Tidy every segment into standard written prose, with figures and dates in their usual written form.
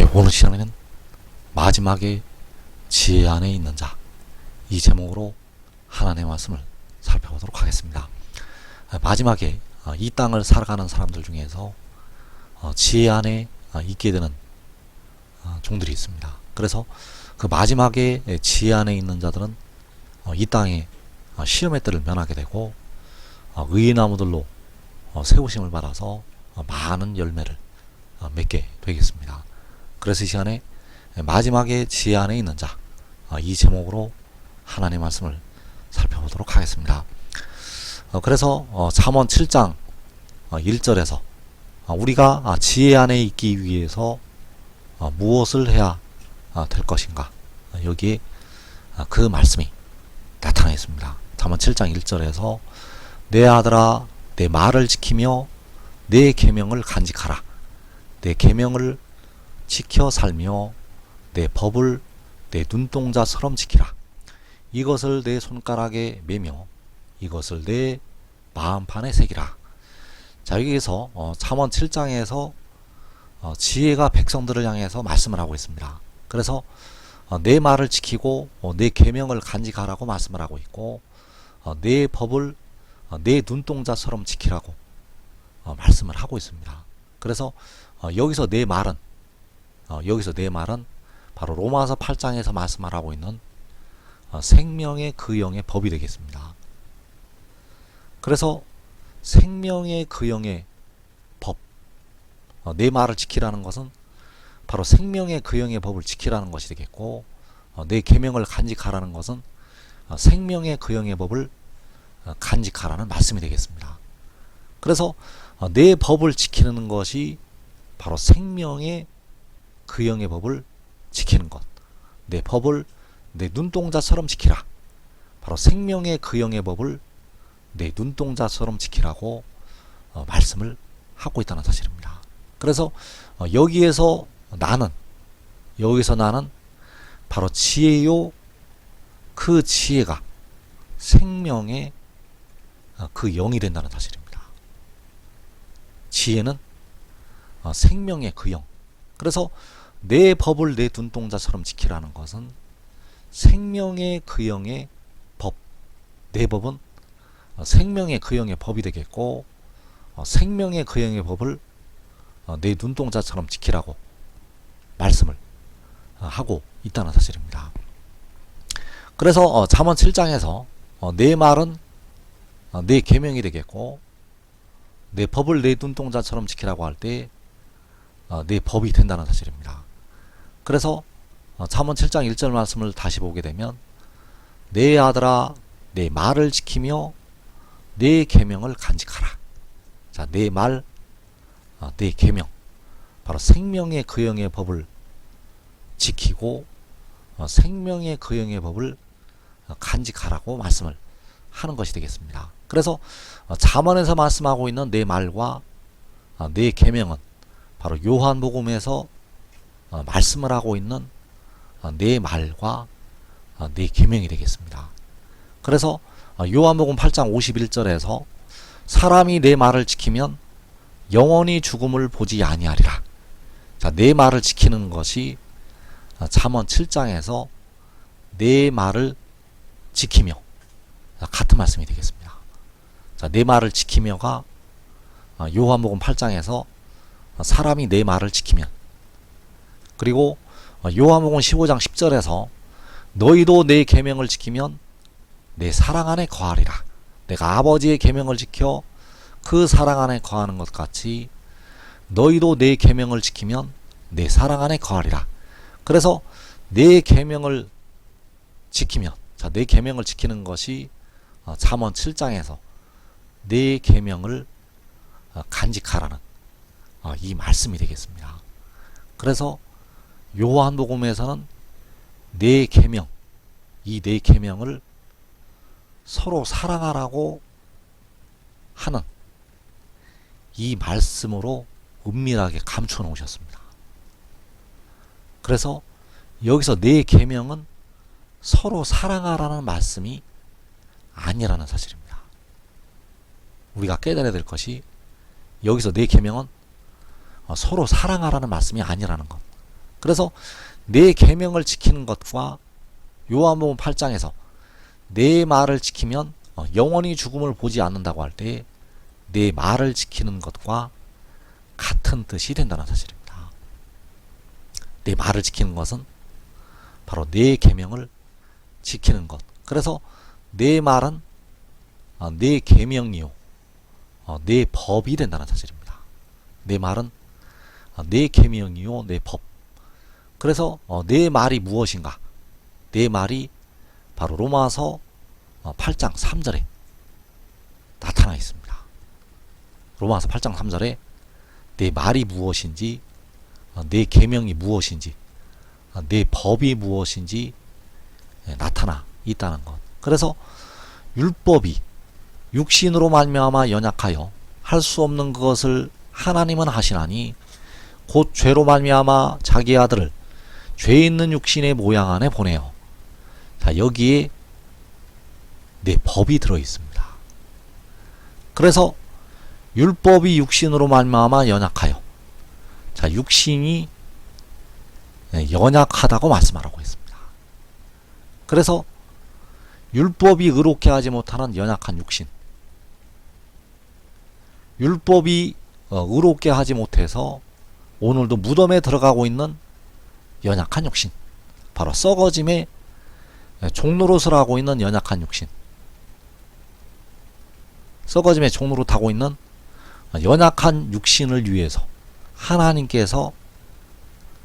예, 오늘 시간에는 마지막에 지혜 안에 있는 자, 이 제목으로 하나님의 말씀을 살펴보도록 하겠습니다. 마지막에 이 땅을 살아가는 사람들 중에서 지혜 안에 있게 되는 종들이 있습니다. 그래서 그 마지막에 지혜 안에 있는 자들은 이 땅에 시험의 때를 면하게 되고 의의 나무들로 세우심을 받아서 많은 열매를 맺게 되겠습니다. 그래서 이 시간에 마지막에 지혜 안에 있는 자, 이 제목으로 하나님의 말씀을 살펴보도록 하겠습니다. 그래서 잠언 7장 1절에서 우리가 지혜 안에 있기 위해서 무엇을 해야 될 것인가, 여기에 그 말씀이 나타나 있습니다. 잠언 7장 1절에서 내 아들아 내 말을 지키며 내 계명을 간직하라. 내 계명을 지켜 살며 내 법을 내 눈동자처럼 지키라. 이것을 내 손가락에 매며 이것을 내 마음판에 새기라. 자, 여기에서 잠언 7장에서 지혜가 백성들을 향해서 말씀을 하고 있습니다. 그래서 내 말을 지키고 내 계명을 간직하라고 말씀을 하고 있고, 내 법을 내 눈동자처럼 지키라고 말씀을 하고 있습니다. 그래서 여기서 내 말은 바로 로마서 8장에서 말씀하고 있는 생명의 그 영의 법이 되겠습니다. 그래서 생명의 그 영의 법, 내 말을 지키라는 것은 바로 생명의 그 영의 법을 지키라는 것이 되겠고, 내 계명을 간직하라는 것은 생명의 그 영의 법을 간직하라는 말씀이 되겠습니다. 그래서 내 법을 지키는 것이 바로 생명의 그 영의 법을 지키는 것, 내 법을 내 눈동자처럼 지키라. 바로 생명의 그 영의 법을 내 눈동자처럼 지키라고 말씀을 하고 있다는 사실입니다. 그래서 여기서 나는 바로 지혜요, 그 지혜가 생명의 그 영이 된다는 사실입니다. 지혜는 생명의 그 영. 그래서 내 법을 내 눈동자처럼 지키라는 것은 생명의 그 영의 법, 내 법은 생명의 그 영의 법이 되겠고, 생명의 그 영의 법을 내 눈동자처럼 지키라고 말씀을 하고 있다는 사실입니다. 그래서 잠언 7장에서 내 말은 내 계명이 되겠고, 내 법을 내 눈동자처럼 지키라고 할 때 내 법이 된다는 사실입니다. 그래서 잠언 7장 1절 말씀을 다시 보게 되면 내 아들아 내 말을 지키며 내 계명을 간직하라. 자, 내 말, 내 계명, 바로 생명의 그 영의 법을 지키고 생명의 그 영의 법을 간직하라고 말씀을 하는 것이 되겠습니다. 그래서 잠언에서 말씀하고 있는 내 말과 내 계명은 바로 요한복음에서 말씀을 하고 있는 내 말과 내 계명이 되겠습니다. 그래서 요한복음 8장 51절에서 사람이 내 말을 지키면 영원히 죽음을 보지 아니하리라. 자, 내 말을 지키는 것이 잠언 7장에서 내 말을 지키며, 같은 말씀이 되겠습니다. 자, 내 말을 지키며가 요한복음 8장에서 사람이 내 말을 지키면, 그리고 요한복음 15장 10절에서 너희도 내 계명을 지키면 내 사랑 안에 거하리라. 내가 아버지의 계명을 지켜 그 사랑 안에 거하는 것 같이 너희도 내 계명을 지키면 내 사랑 안에 거하리라. 그래서 내 계명을 지키면, 자, 내 계명을 지키는 것이 잠언 7장에서 내 계명을 간직하라는 이 말씀이 되겠습니다. 그래서 요한복음에서는 내 계명, 이 내 계명을 서로 사랑하라고 하는 이 말씀으로 은밀하게 감춰 놓으셨습니다. 그래서 여기서 내 계명은 서로 사랑하라는 말씀이 아니라는 사실입니다. 우리가 깨달아야 될 것이, 여기서 내 계명은 서로 사랑하라는 말씀이 아니라는 것. 그래서 내 계명을 지키는 것과 요한복음 8장에서 내 말을 지키면 영원히 죽음을 보지 않는다고 할 때 내 말을 지키는 것과 같은 뜻이 된다는 사실입니다. 내 말을 지키는 것은 바로 내 계명을 지키는 것. 그래서 내 말은 내 계명이요, 내 법이 된다는 사실입니다. 내 말은 내 계명이요, 내 법. 그래서 내 말이 무엇인가? 내 말이 바로 로마서 8장 3절에 나타나 있습니다. 로마서 8장 3절에 내 말이 무엇인지, 내 계명이 무엇인지, 내 법이 무엇인지 나타나 있다는 것. 그래서 율법이 육신으로 말미암아 연약하여 할 수 없는 그것을 하나님은 하시나니 곧 죄로 말미암아 자기 아들을 죄 있는 육신의 모양 안에 보내어. 자, 여기에 내 법이 들어 있습니다. 그래서 율법이 육신으로 말미암아 연약하여, 자, 육신이 연약하다고 말씀하라고 했습니다. 그래서 율법이 의롭게 하지 못하는 연약한 육신, 율법이 의롭게 하지 못해서 오늘도 무덤에 들어가고 있는 연약한 육신, 바로 썩어짐의 종노릇을 하고 있는 연약한 육신, 썩어짐의 종노릇 하고 있는 연약한 육신을 위해서 하나님께서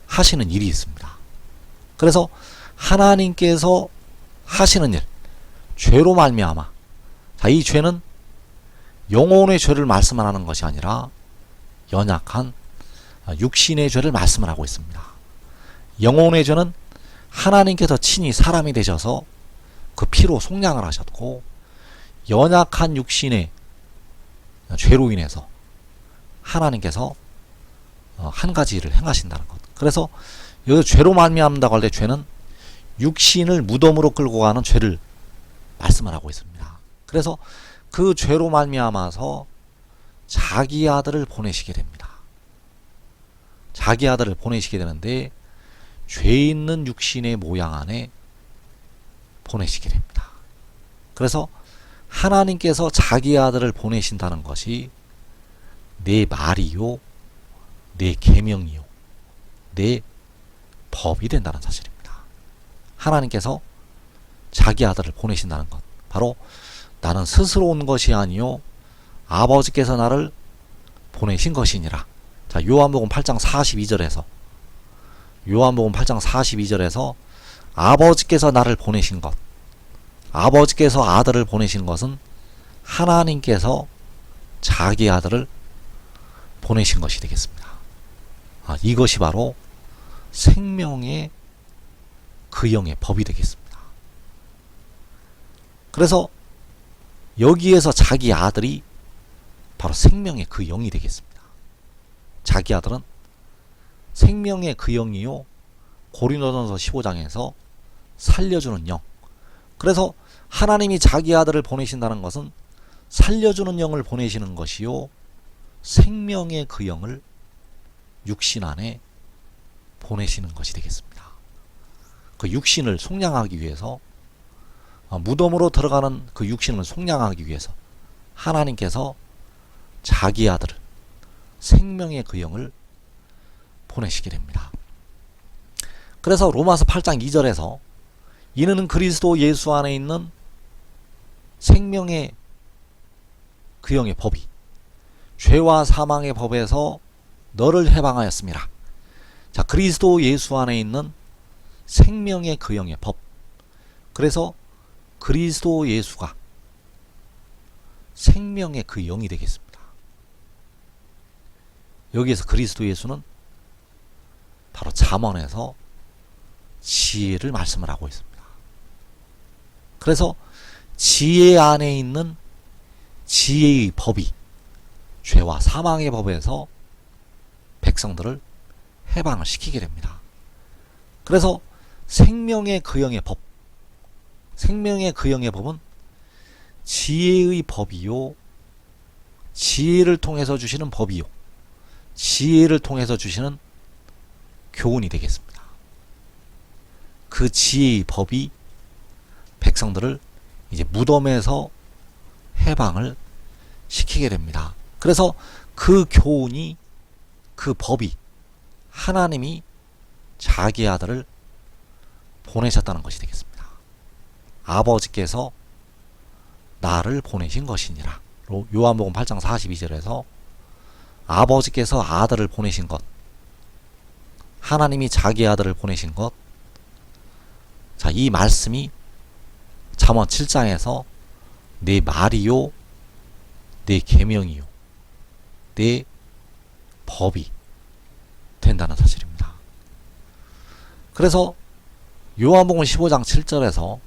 하시는 일이 있습니다. 그래서 하나님께서 하시는 일, 죄로 말미암아, 자, 이 죄는 영혼의 죄를 말씀을 하는 것이 아니라 연약한 육신의 죄를 말씀을 하고 있습니다. 영혼의 죄는 하나님께서 친히 사람이 되셔서 그 피로 속량을 하셨고, 연약한 육신의 죄로 인해서 하나님께서 한 가지 일을 행하신다는 것. 그래서 여기 죄로 말미암는다고 할 때 죄는 육신을 무덤으로 끌고 가는 죄를 말씀을 하고 있습니다. 그래서 그 죄로 말미암아서 자기 아들을 보내시게 됩니다. 자기 아들을 보내시게 되는데 죄 있는 육신의 모양 안에 보내시게 됩니다. 그래서 하나님께서 자기 아들을 보내신다는 것이 내 말이요, 내 계명이요, 내 법이 된다는 사실입니다. 하나님께서 자기 아들을 보내신다는 것, 바로 나는 스스로 온 것이 아니요 아버지께서 나를 보내신 것이니라. 자, 요한복음 8장 42절에서 요한복음 8장 42절에서 아버지께서 나를 보내신 것, 아버지께서 아들을 보내신 것은 하나님께서 자기 아들을 보내신 것이 되겠습니다. 이것이 바로 생명의 그 영의 법이 되겠습니다. 그래서 여기에서 자기 아들이 바로 생명의 그 영이 되겠습니다. 자기 아들은 생명의 그 영이요, 고린도전서 15장에서 살려주는 영. 그래서 하나님이 자기 아들을 보내신다는 것은 살려주는 영을 보내시는 것이요, 생명의 그 영을 육신 안에 보내시는 것이 되겠습니다. 그 육신을 속량하기 위해서, 무덤으로 들어가는 그 육신을 속량하기 위해서 하나님께서 자기 아들을, 생명의 그 영을 보내시게 됩니다. 그래서 로마서 8장 2절에서 이는 그리스도 예수 안에 있는 생명의 그 영의 법이 죄와 사망의 법에서 너를 해방하였습니다. 자, 그리스도 예수 안에 있는 생명의 그 영의 법. 그래서 그리스도 예수가 생명의 그 영이 되겠습니다. 여기에서 그리스도 예수는 바로 잠언에서 지혜를 말씀을 하고 있습니다. 그래서 지혜 안에 있는 지혜의 법이 죄와 사망의 법에서 백성들을 해방을 시키게 됩니다. 그래서 생명의 그 영의 법, 생명의 그 영의 법은 지혜의 법이요, 지혜를 통해서 주시는 법이요, 지혜를 통해서 주시는 교훈이 되겠습니다. 그 지혜의 법이 백성들을 이제 무덤에서 해방을 시키게 됩니다. 그래서 그 교훈이, 그 법이 하나님이 자기 아들을 보내셨다는 것이 되겠습니다. 아버지께서 나를 보내신 것이니라. 요한복음 8장 42절에서 아버지께서 아들을 보내신 것, 하나님이 자기 아들을 보내신 것, 자, 이 말씀이 잠언 7장에서 내 말이요, 내 계명이요, 내 법이 된다는 사실입니다. 그래서 요한복음 15장 7절에서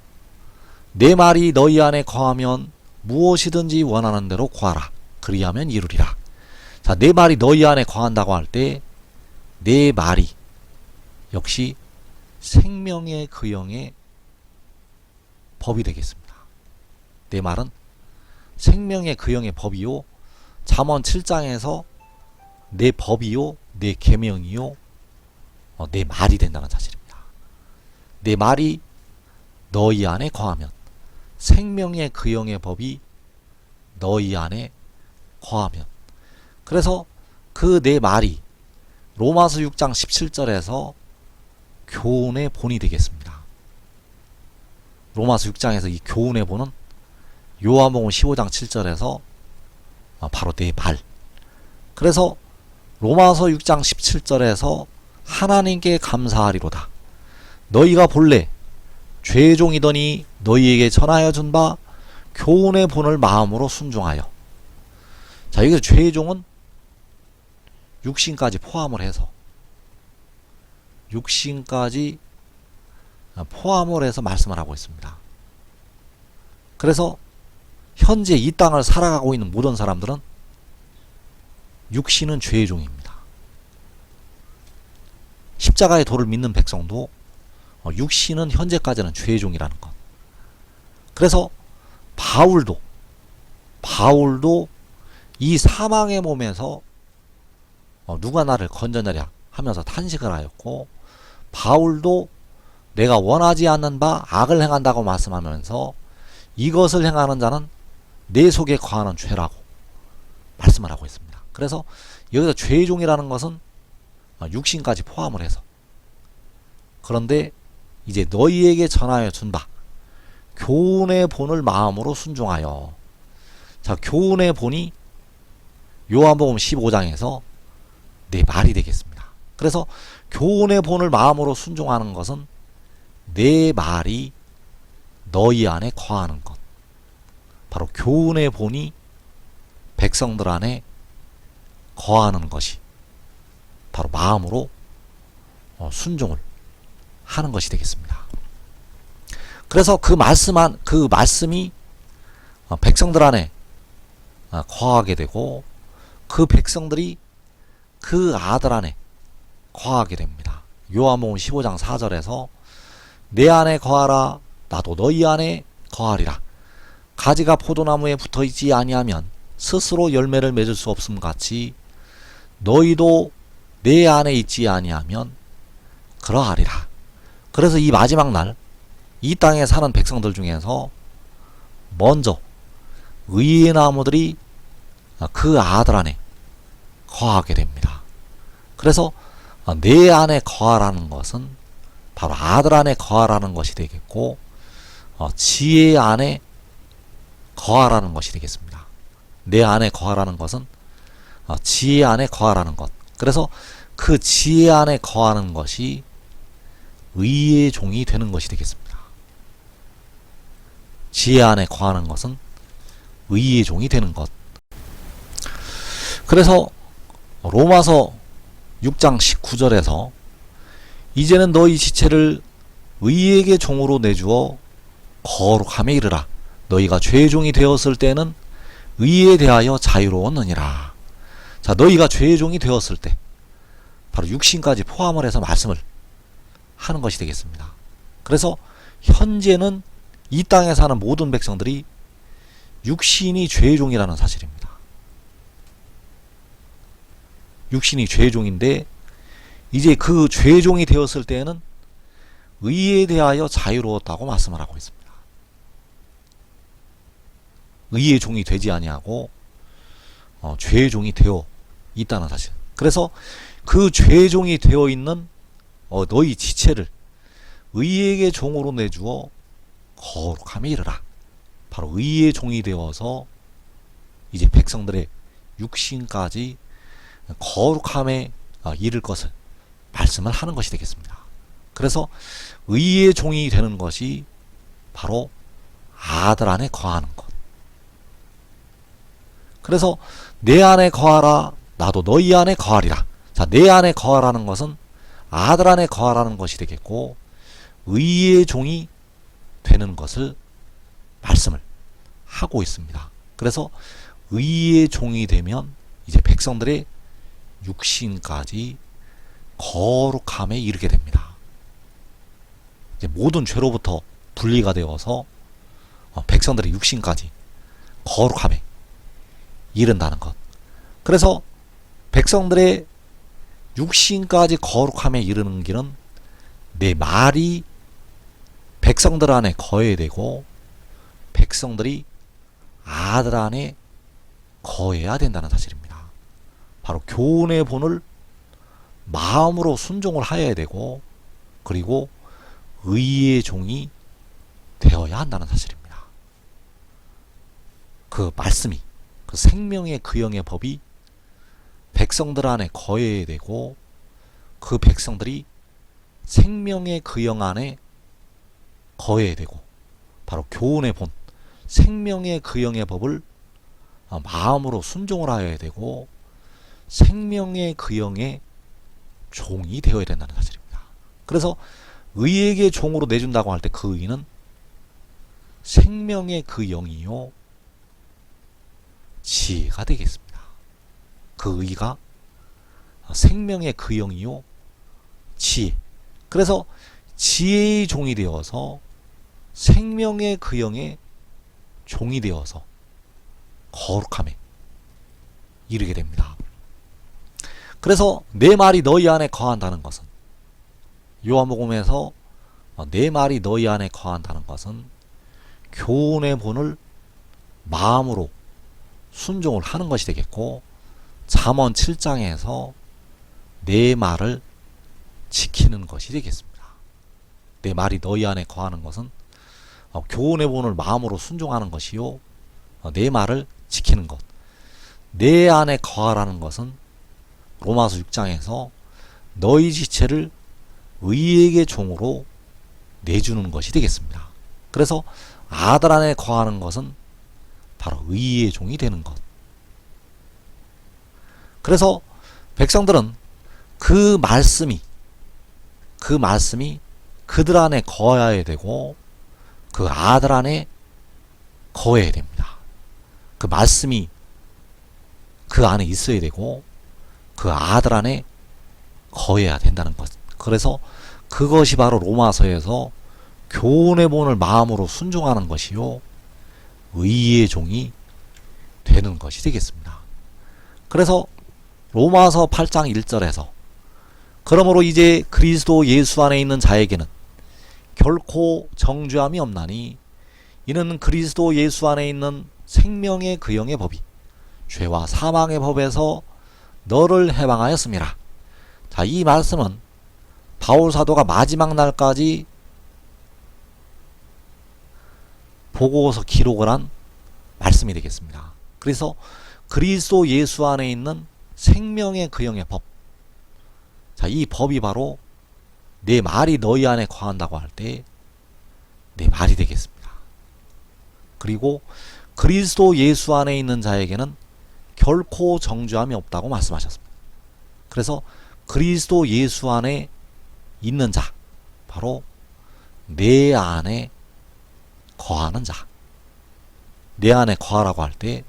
내 말이 너희 안에 거하면 무엇이든지 원하는 대로 구하라. 그리하면 이루리라. 자, 내 말이 너희 안에 거한다고 할 때 내 말이 역시 생명의 근형의 법이 되겠습니다. 내 말은 생명의 근형의 법이요, 잠언 7장에서 내 법이요, 내 계명이요, 내 말이 된다는 사실입니다. 내 말이 너희 안에 거하면, 생명의 근형의 법이 너희 안에 거하면, 그래서 그 내 말이 로마서 6장 17절에서 교훈의 본이 되겠습니다. 로마서 6장에서 이 교훈의 본은 요한복음 15장 7절에서 바로 내 말. 그래서 로마서 6장 17절에서 하나님께 감사하리로다. 너희가 본래 죄종이더니 너희에게 전하여 준 바 교훈의 본을 마음으로 순종하여. 자, 여기서 죄종은 육신까지 포함을 해서, 육신까지 포함을 해서 말씀을 하고 있습니다. 그래서 현재 이 땅을 살아가고 있는 모든 사람들은 육신은 죄의 종입니다. 십자가의 도를 믿는 백성도 육신은 현재까지는 죄의 종이라는 것. 그래서 바울도 이 사망의 몸에서 누가 나를 건져내랴 하면서 탄식을 하였고, 바울도 내가 원하지 않는 바 악을 행한다고 말씀하면서 이것을 행하는 자는 내 속에 거하는 죄라고 말씀을 하고 있습니다. 그래서 여기서 죄의 종이라는 것은 육신까지 포함을 해서, 그런데 이제 너희에게 전하여 준 바 교훈의 본을 마음으로 순종하여. 자, 교훈의 본이 요한복음 15장에서 내 말이 되겠습니다. 그래서 교훈의 본을 마음으로 순종하는 것은 내 말이 너희 안에 거하는 것. 바로 교훈의 본이 백성들 안에 거하는 것이 바로 마음으로 순종을 하는 것이 되겠습니다. 그래서 그 말씀이 백성들 안에 거하게 되고, 그 백성들이 그 아들 안에 거하게 됩니다. 요한복음 15장 4절에서 내 안에 거하라, 나도 너희 안에 거하리라. 가지가 포도나무에 붙어있지 아니하면 스스로 열매를 맺을 수 없음 같이 너희도 내 안에 있지 아니하면 그러하리라. 그래서 이 마지막 날 이 땅에 사는 백성들 중에서 먼저 의의 나무들이 그 아들 안에 거하게 됩니다. 그래서 내 안에 거하라는 것은 바로 아들 안에 거하라는 것이 되겠고, 지혜 안에 거하라는 것이 되겠습니다. 내 안에 거하라는 것은 지혜 안에 거하라는 것. 그래서 그 지혜 안에 거하는 것이 의의 종이 되는 것이 되겠습니다. 지혜 안에 거하는 것은 의의 종이 되는 것. 그래서 로마서 6장 19절에서 이제는 너희 지체를 의에게 종으로 내주어 거룩함에 이르라. 너희가 죄의 종이 되었을 때는 의에 대하여 자유로웠느니라. 자, 너희가 죄의 종이 되었을 때 바로 육신까지 포함을 해서 말씀을 하는 것이 되겠습니다. 그래서 현재는 이 땅에 사는 모든 백성들이 육신이 죄의 종이라는 사실입니다. 육신이 죄의 종인데 이제 그 죄종이 되었을 때에는 의에 대하여 자유로웠다고 말씀을 하고 있습니다. 의의 종이 되지 아니하고 죄의 종이 되어 있다는 사실. 그래서 그 죄의 종이 되어 있는 너희 지체를 의에게 종으로 내주어 거룩함에 이르라. 바로 의의 종이 되어서 이제 백성들의 육신까지 거룩함에 이를 것을 말씀을 하는 것이 되겠습니다. 그래서 의의 종이 되는 것이 바로 아들 안에 거하는 것. 그래서 내 안에 거하라, 나도 너희 안에 거하리라. 자, 내 안에 거하라는 것은 아들 안에 거하라는 것이 되겠고, 의의 종이 되는 것을 말씀을 하고 있습니다. 그래서 의의 종이 되면 이제 백성들의 육신까지 거룩함에 이르게 됩니다. 이제 모든 죄로부터 분리가 되어서 백성들의 육신까지 거룩함에 이른다는 것. 그래서 백성들의 육신까지 거룩함에 이르는 길은 내 말이 백성들 안에 거해야 되고 백성들이 아들 안에 거해야 된다는 사실입니다. 바로 교훈의 본을 마음으로 순종을 하여야 되고 그리고 의의 종이 되어야 한다는 사실입니다. 그 말씀이 그 생명의 그 영의 법이 백성들 안에 거해야 되고 그 백성들이 생명의 그 영 안에 거해야 되고 바로 교훈의 본 생명의 그 영의 법을 마음으로 순종을 하여야 되고 생명의 그 영의 종이 되어야 된다는 사실입니다. 그래서 의에게 종으로 내준다고 할 때 그 의는 생명의 그 영이요 지혜가 되겠습니다. 그 의가 생명의 그 영이요 지혜. 그래서 지혜의 종이 되어서 생명의 그 영의 종이 되어서 거룩함에 이르게 됩니다. 그래서 내 말이 너희 안에 거한다는 것은 요한복음에서 내 말이 너희 안에 거한다는 것은 교훈의 본을 마음으로 순종을 하는 것이 되겠고 잠언 7장에서 내 말을 지키는 것이 되겠습니다. 내 말이 너희 안에 거하는 것은 교훈의 본을 마음으로 순종하는 것이요 내 말을 지키는 것. 내 안에 거하라는 것은 로마서 6장에서 너희 지체를 의에게 종으로 내주는 것이 되겠습니다. 그래서 아들 안에 거하는 것은 바로 의의 종이 되는 것. 그래서 백성들은 그 말씀이 그들 안에 거해야 되고 그 아들 안에 거해야 됩니다. 그 말씀이 그 안에 있어야 되고 그 아들 안에 거해야 된다는 것. 그래서 그것이 바로 로마서에서 교훈의 본을 마음으로 순종하는 것이요 의의 종이 되는 것이 되겠습니다. 그래서 로마서 8장 1절에서 그러므로 이제 그리스도 예수 안에 있는 자에게는 결코 정죄함이 없나니 이는 그리스도 예수 안에 있는 생명의 그 영의 법이 죄와 사망의 법에서 너를 해방하였음이라. 자, 이 말씀은 바울 사도가 마지막 날까지 보고서 기록을 한 말씀이 되겠습니다. 그래서 그리스도 예수 안에 있는 생명의 그 영의 법. 자, 이 법이 바로 내 말이 너희 안에 거한다고 할 때 내 말이 되겠습니다. 그리고 그리스도 예수 안에 있는 자에게는 결코 정죄함이 없다고 말씀하셨습니다. 그래서 그리스도 예수 안에 있는 자, 바로 내 안에 거하는 자. 내 안에 거하라고 할 때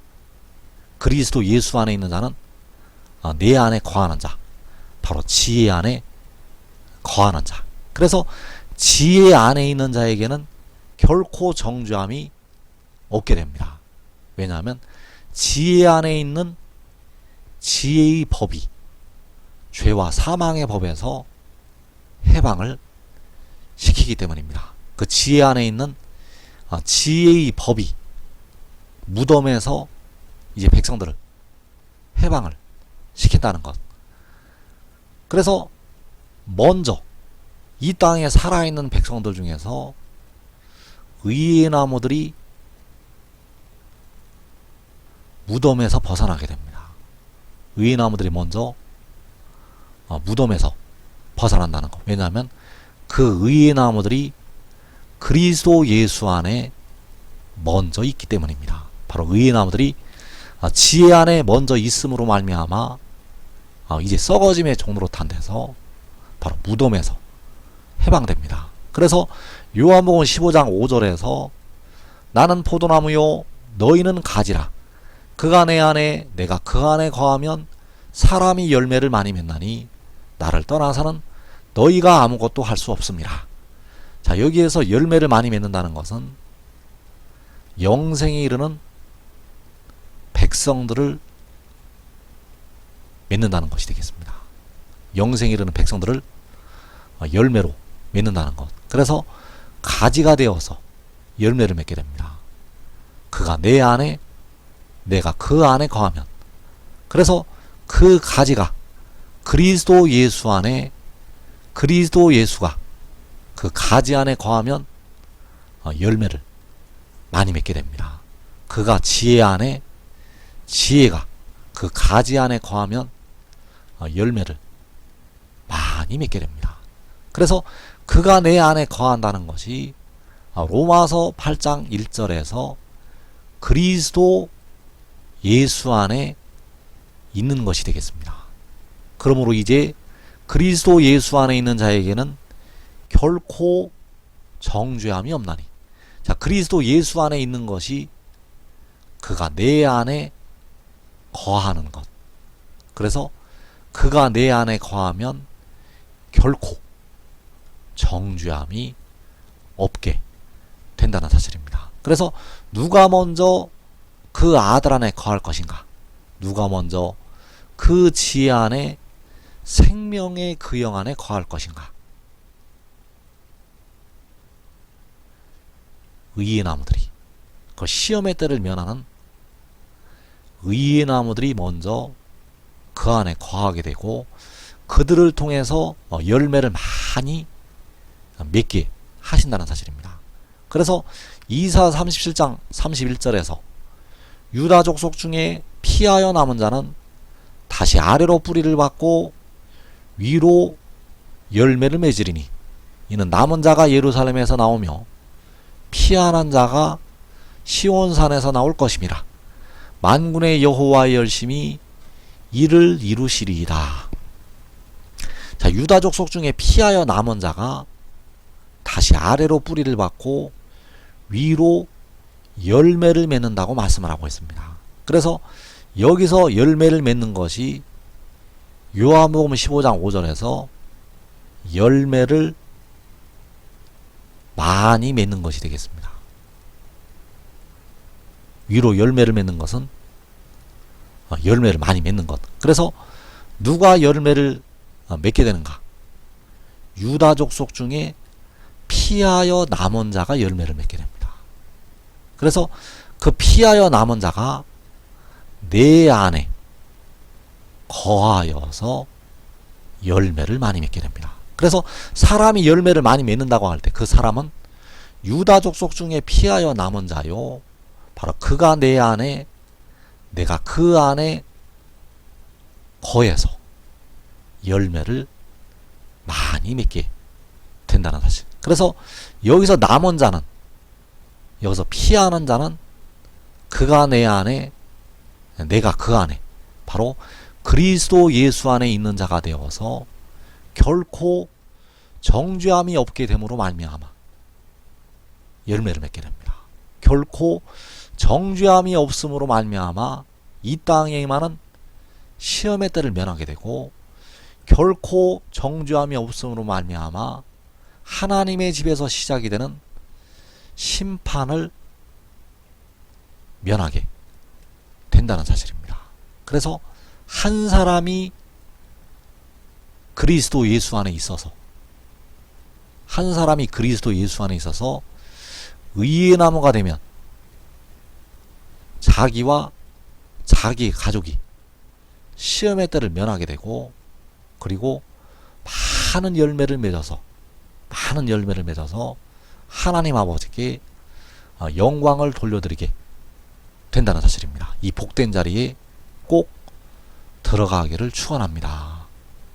그리스도 예수 안에 있는 자는 내 안에 거하는 자, 바로 지혜 안에 거하는 자. 그래서 지혜 안에 있는 자에게는 결코 정죄함이 없게 됩니다. 왜냐하면 지혜 안에 있는 지혜의 법이 죄와 사망의 법에서 해방을 시키기 때문입니다. 그 지혜 안에 있는 지혜의 법이 무덤에서 이제 백성들을 해방을 시킨다는 것. 그래서 먼저 이 땅에 살아있는 백성들 중에서 의의 나무들이 무덤에서 벗어나게 됩니다. 의의 나무들이 먼저 무덤에서 벗어난다는 것. 왜냐하면 그 의의 나무들이 그리스도 예수 안에 먼저 있기 때문입니다. 바로 의의 나무들이 지혜 안에 먼저 있음으로 말미암아 이제 썩어짐의 종로로 탄 데서 바로 무덤에서 해방됩니다. 그래서 요한복음 15장 5절에서 나는 포도나무요 너희는 가지라 그가 내 안에 내가 그 안에 거하면 사람이 열매를 많이 맺나니 나를 떠나서는 너희가 아무것도 할 수 없습니다. 자, 여기에서 열매를 많이 맺는다는 것은 영생에 이르는 백성들을 맺는다는 것이 되겠습니다. 영생에 이르는 백성들을 열매로 맺는다는 것. 그래서 가지가 되어서 열매를 맺게 됩니다. 그가 내 안에 내가 그 안에 거하면. 그래서 그 가지가 그리스도 예수 안에 그리스도 예수가 그 가지 안에 거하면 열매를 많이 맺게 됩니다. 그가 지혜 안에 지혜가 그 가지 안에 거하면 열매를 많이 맺게 됩니다. 그래서 그가 내 안에 거한다는 것이 로마서 8장 1절에서 그리스도 예수 안에 있는 것이 되겠습니다. 그러므로 이제 그리스도 예수 안에 있는 자에게는 결코 정죄함이 없나니. 자, 그리스도 예수 안에 있는 것이 그가 내 안에 거하는 것. 그래서 그가 내 안에 거하면 결코 정죄함이 없게 된다는 사실입니다. 그래서 누가 먼저 그 아들 안에 거할 것인가? 누가 먼저 그 지혜 안에 생명의 그 영 안에 거할 것인가? 의의 나무들이, 그 시험의 때를 면하는 의의 나무들이 먼저 그 안에 거하게 되고 그들을 통해서 열매를 많이 맺게 하신다는 사실입니다. 그래서 이사 37장 31절에서 유다 족속 중에 피하여 남은 자는 다시 아래로 뿌리를 받고 위로 열매를 맺으리니 이는 남은 자가 예루살렘에서 나오며 피하는 자가 시온산에서 나올 것임이라. 만군의 여호와의 열심이 이를 이루시리이다. 자, 유다 족속 중에 피하여 남은 자가 다시 아래로 뿌리를 받고 위로 열매를 맺는다고 말씀을 하고 있습니다. 그래서 여기서 열매를 맺는 것이 요한복음 15장 5절에서 열매를 많이 맺는 것이 되겠습니다. 위로 열매를 맺는 것은 열매를 많이 맺는 것. 그래서 누가 열매를 맺게 되는가? 유다 족속 중에 피하여 남은 자가 열매를 맺게 됩니다. 그래서 그 피하여 남은 자가 내 안에 거하여서 열매를 많이 맺게 됩니다. 그래서 사람이 열매를 많이 맺는다고 할 때 그 사람은 유다 족속 중에 피하여 남은 자요. 바로 그가 내 안에 내가 그 안에 거해서 열매를 많이 맺게 된다는 사실. 그래서 여기서 남은 자는, 여기서 피하는 자는 그가 내 안에 내가 그 안에 바로 그리스도 예수 안에 있는 자가 되어서 결코 정죄함이 없게 됨으로 말미암아 열매를 맺게 됩니다. 결코 정죄함이 없음으로 말미암아 이 땅에 임하는 시험의 때를 면하게 되고 결코 정죄함이 없음으로 말미암아 하나님의 집에서 시작이 되는 심판을 면하게 된다는 사실입니다. 그래서 한 사람이 그리스도 예수 안에 있어서, 한 사람이 그리스도 예수 안에 있어서 의의 나무가 되면 자기와 자기의 가족이 시험의 때를 면하게 되고, 그리고 많은 열매를 맺어서 하나님 아버지께 영광을 돌려드리게 된다는 사실입니다. 이 복된 자리에 꼭 들어가기를 축원합니다.